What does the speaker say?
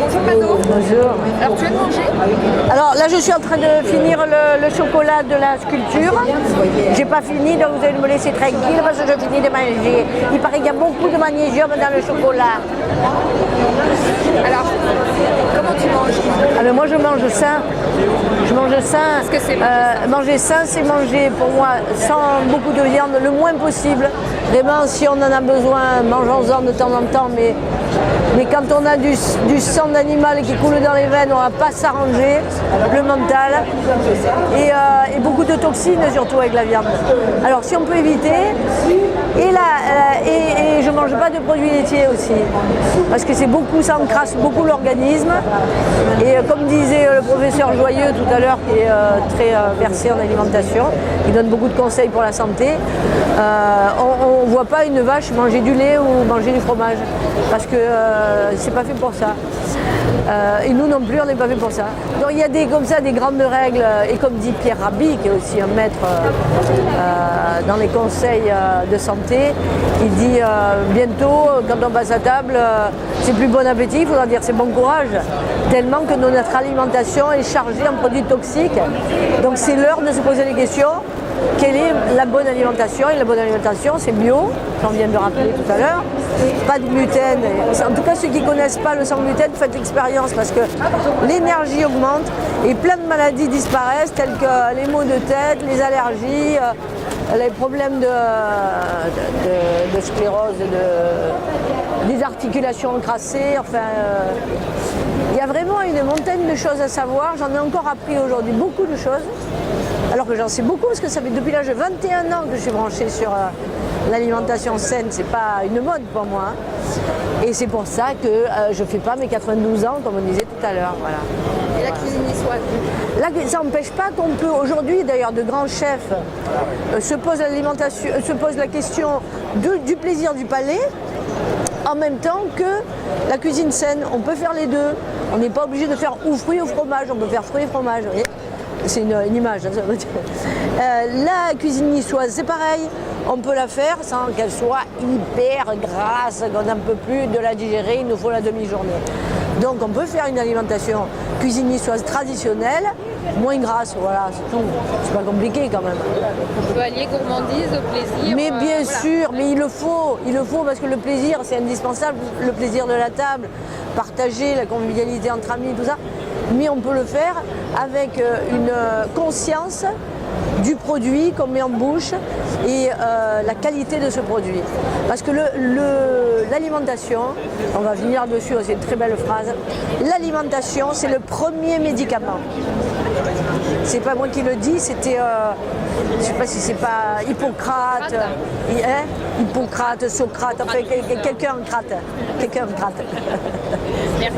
Bonjour Mano. Bonjour. Alors tu viens de manger? Alors là je suis en train de finir le chocolat de la sculpture. J'ai pas fini donc vous allez me laisser tranquille parce que je finis de manger. Il paraît qu'il y a beaucoup de magnésium dans le chocolat. Alors, comment tu manges? Ah mais moi je mange sain. Je mange sain. Est-ce que c'est manger sain, c'est manger pour moi sans beaucoup de viande, le moins possible. Vraiment, si on en a besoin, mangeons-en de temps en temps, mais quand on a du sang d'animal qui coule dans les veines, on ne va pas s'arranger, le mental, et beaucoup de toxines surtout avec la viande. Alors si on peut éviter, et je ne mange pas de produits laitiers aussi, parce que c'est beaucoup, ça encrasse beaucoup l'organisme, et comme disait le professeur Joyeux tout à l'heure, qui est très versé en alimentation, il donne beaucoup de conseils pour la santé, on ne voit pas une vache manger du lait ou manger du fromage, parce que c'est pas fait pour ça. Et nous non plus, on n'est pas fait pour ça. Donc il y a comme ça des grandes règles, et comme dit Pierre Rabhi, qui est aussi un maître dans les conseils de santé, il dit bientôt, quand on passe à table, c'est plus bon appétit, il faudra dire c'est bon courage, tellement que notre alimentation est chargée en produits toxiques. Donc c'est l'heure de se poser les questions. Quelle est la bonne alimentation? Et la bonne alimentation, c'est bio, j'en viens de rappeler tout à l'heure, pas de gluten. En tout cas, ceux qui ne connaissent pas le sans gluten, faites l'expérience parce que l'énergie augmente et plein de maladies disparaissent, telles que les maux de tête, les allergies, les problèmes de sclérose, des articulations encrassées. Enfin, il y a vraiment une montagne de choses à savoir. J'en ai encore appris aujourd'hui beaucoup de choses. Alors que j'en sais beaucoup parce que ça fait depuis l'âge de 21 ans que je suis branchée sur l'alimentation saine, c'est pas une mode pour moi. Et c'est pour ça que je ne fais pas mes 92 ans comme on disait tout à l'heure. Voilà. Et la cuisine niçoise? Ça n'empêche pas qu'on peut aujourd'hui, d'ailleurs de grands chefs se posent la question du plaisir du palais en même temps que la cuisine saine. On peut faire les deux. On n'est pas obligé de faire ou fruits ou fromage, on peut faire fruits et fromage. Vous voyez, c'est une image. La cuisine niçoise, c'est pareil. On peut la faire sans qu'elle soit hyper grasse, qu'on n'en peut plus de la digérer, il nous faut la demi-journée. Donc on peut faire une alimentation cuisine niçoise traditionnelle, moins grasse, voilà, c'est tout. C'est pas compliqué quand même. On peut allier gourmandise au plaisir. Mais bien voilà. sûr, mais il le faut parce que le plaisir c'est indispensable, le plaisir de la table, partager la convivialité entre amis, tout ça. Mais on peut le faire avec une conscience du produit qu'on met en bouche et la qualité de ce produit. Parce que l'alimentation, on va finir dessus, c'est une très belle phrase, l'alimentation c'est le premier médicament. C'est pas moi qui le dis, c'était, je sais pas si c'est pas Hippocrate, Hippocrate, Socrate, enfin quelqu'un crate. Merci.